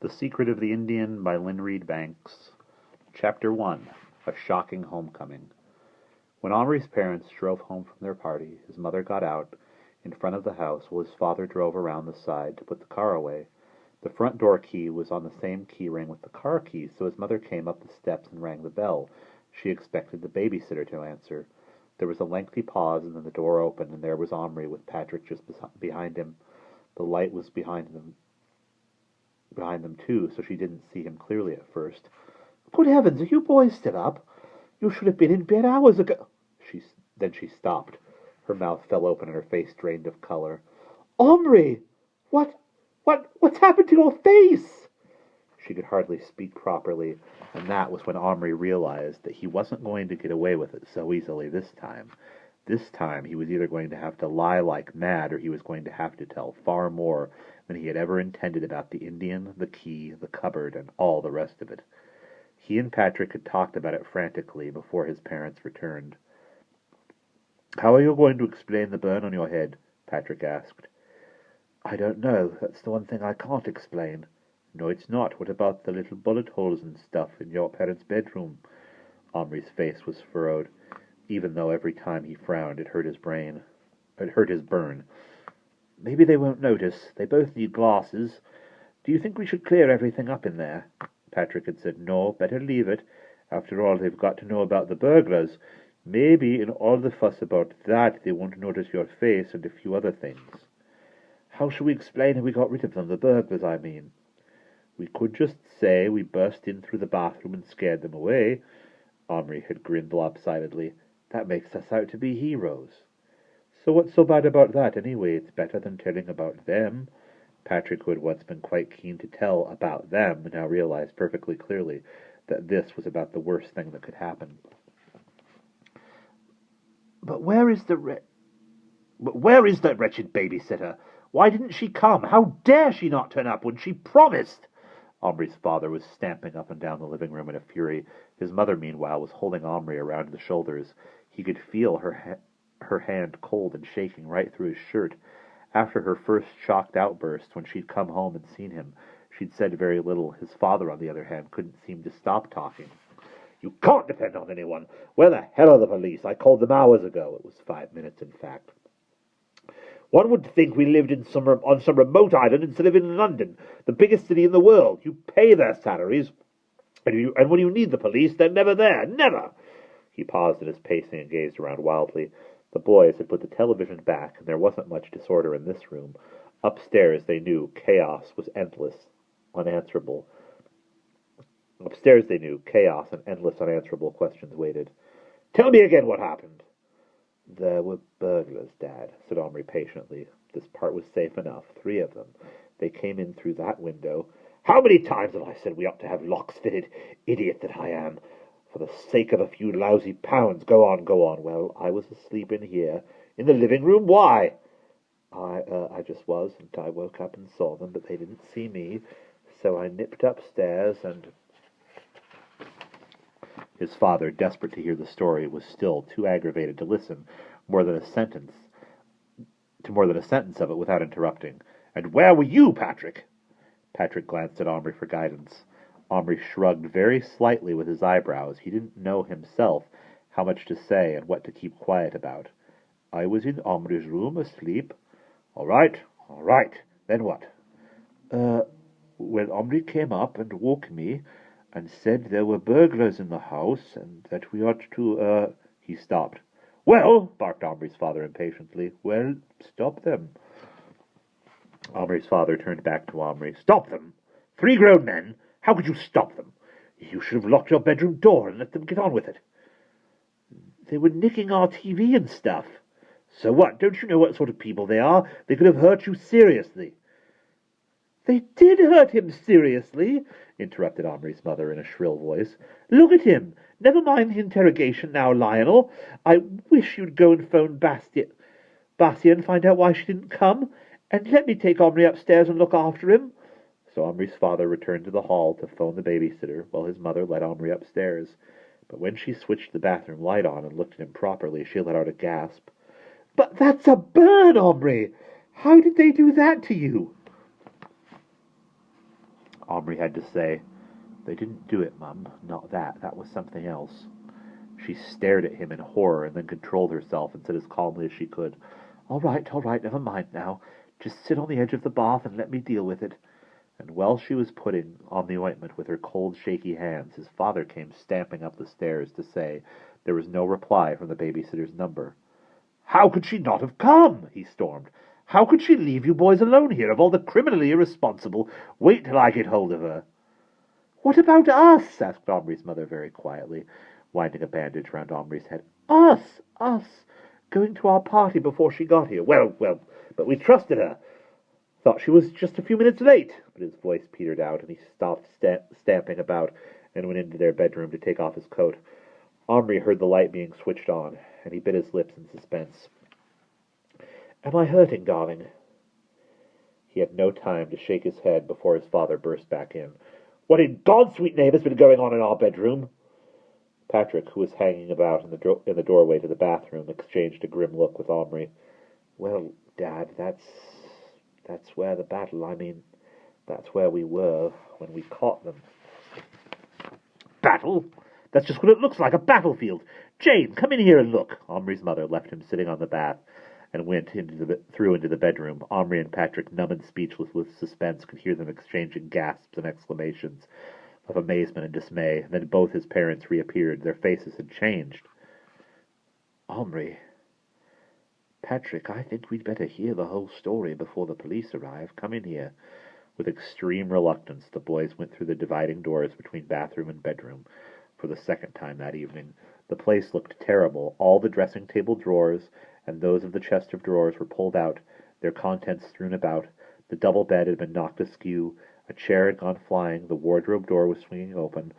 The Secret of the Indian by Reid Banks. Chapter 1. A Shocking Homecoming. When Omri's parents drove home from their party, his mother got out in front of the house while his father drove around the side to put the car away. The front door key was on the same key ring with the car key, so his mother came up the steps and rang the bell. She expected the babysitter to answer. There was a lengthy pause, and then the door opened, and there was Omri with Patrick just behind him. The light was behind them too, so she didn't see him clearly at first. "Good heavens, are you boys still up? You should have been in bed hours ago." Then she stopped. Her mouth fell open and her face drained of color. "Omri! What's happened to your face?" She could hardly speak properly, and that was when Omri realized that he wasn't going to get away with it so easily this time. This time he was either going to have to lie like mad, or he was going to have to tell far more than he had ever intended about the Indian, the key, the cupboard, and all the rest of it. He and Patrick had talked about it frantically before his parents returned. "How are you going to explain the burn on your head?" Patrick asked. "I don't know. That's the one thing I can't explain." "No, it's not. What about the little bullet holes and stuff in your parents' bedroom?" Omri's face was furrowed, even though every time he frowned it hurt his brain. It hurt his burn. "Maybe they won't notice. They both need glasses. Do you think we should clear everything up in there?" Patrick had said, "No, better leave it. After all, they've got to know about the burglars. Maybe in all the fuss about that, they won't notice your face and a few other things." "How shall we explain how we got rid of them, the burglars, I mean?" "We could just say we burst in through the bathroom and scared them away." Omri had grinned lopsidedly. "That makes us out to be heroes." "So what's so bad about that, anyway? It's better than telling about them." Patrick, who had once been quite keen to tell about them, now realized perfectly clearly that this was about the worst thing that could happen. But where is the wretched babysitter? Why didn't she come? How dare she not turn up when she promised?" Omri's father was stamping up and down the living room in a fury. His mother, meanwhile, was holding Omri around the shoulders. He could feel her hand cold and shaking right through his shirt. After her first shocked outburst, when she'd come home and seen him, she'd said very little. His father, on the other hand, couldn't seem to stop talking. "You can't depend on anyone. Where the hell are the police? I called them hours ago." It was 5 minutes, in fact. "One would think we lived on some remote island instead of in London, the biggest city in the world. You pay their salaries, and when you need the police, they're never there. Never!" He paused in his pacing and gazed around wildly. The boys had put the television back, and there wasn't much disorder in this room. Upstairs, they knew, chaos was endless, unanswerable. Upstairs, they knew, chaos and endless, unanswerable questions waited. "Tell me again what happened." "There were burglars, Dad," said Omri patiently. This part was safe enough. 3 of them. They came in through that window. "How many times have I said we ought to have locks fitted? Idiot that I am. For the sake of a few lousy pounds. Go on, go on." "Well, I was asleep in here." "In the living room? Why?" I just was, and I woke up and saw them, but they didn't see me. So I nipped upstairs and..." His father, desperate to hear the story, was still too aggravated to listen more than a sentence of it without interrupting. "And where were you, Patrick?" Patrick glanced at Omri for guidance. Omri shrugged very slightly with his eyebrows. He didn't know himself how much to say and what to keep quiet about. "I was in Omri's room, asleep." All right. Then what?" When Omri came up and woke me and said there were burglars in the house and that we ought to, He stopped. "Well," barked Omri's father impatiently. "Well, stop them." Omri's father turned back to Omri. "Stop them? 3 grown men? How could you stop them? You should have locked your bedroom door and let them get on with it." "They were nicking our TV and stuff." "So what? Don't you know what sort of people they are? They could have hurt you seriously." "They did hurt him seriously," interrupted Omri's mother in a shrill voice. "Look at him. Never mind the interrogation now, Lionel. I wish you'd go and phone Basia and find out why she didn't come, and let me take Omri upstairs and look after him." So Omri's father returned to the hall to phone the babysitter, while his mother led Omri upstairs. But when she switched the bathroom light on and looked at him properly, she let out a gasp. "But that's a burn, Omri! How did they do that to you?" Omri had to say. "They didn't do it, Mum. Not that. That was something else." She stared at him in horror and then controlled herself and said as calmly as she could, all right, never mind now. Just sit on the edge of the bath and let me deal with it." And while she was putting on the ointment with her cold, shaky hands, his father came stamping up the stairs to say there was no reply from the babysitter's number. "How could she not have come?" he stormed. "How could she leave you boys alone here, of all the criminally irresponsible? Wait till I get hold of her." "What about us?" asked Omri's mother very quietly, winding a bandage round Omri's head. Us, going to our party before she got here. Well, but we trusted her. Thought she was just a few minutes late." But his voice petered out, and he stopped stamping about and went into their bedroom to take off his coat. Omri heard the light being switched on, and he bit his lips in suspense. "Am I hurting, darling?" He had no time to shake his head before his father burst back in. "What in God's sweet name has been going on in our bedroom?" Patrick, who was hanging about in the doorway to the bathroom, exchanged a grim look with Omri. "Well, Dad, that's where the battle, that's where we were when we caught them." "Battle? That's just what it looks like, a battlefield. Jane, come in here and look." Omri's mother left him sitting on the bath and went through into the bedroom. Omri and Patrick, numb and speechless with suspense, could hear them exchanging gasps and exclamations of amazement and dismay. Then both his parents reappeared. Their faces had changed. "Omri, Patrick, I think we'd better hear the whole story before the police arrive. Come in here." With extreme reluctance, the boys went through the dividing doors between bathroom and bedroom for the second time that evening. The place looked terrible. All the dressing-table drawers and those of the chest of drawers were pulled out, their contents strewn about. The double bed had been knocked askew. A chair had gone flying. The wardrobe door was swinging open.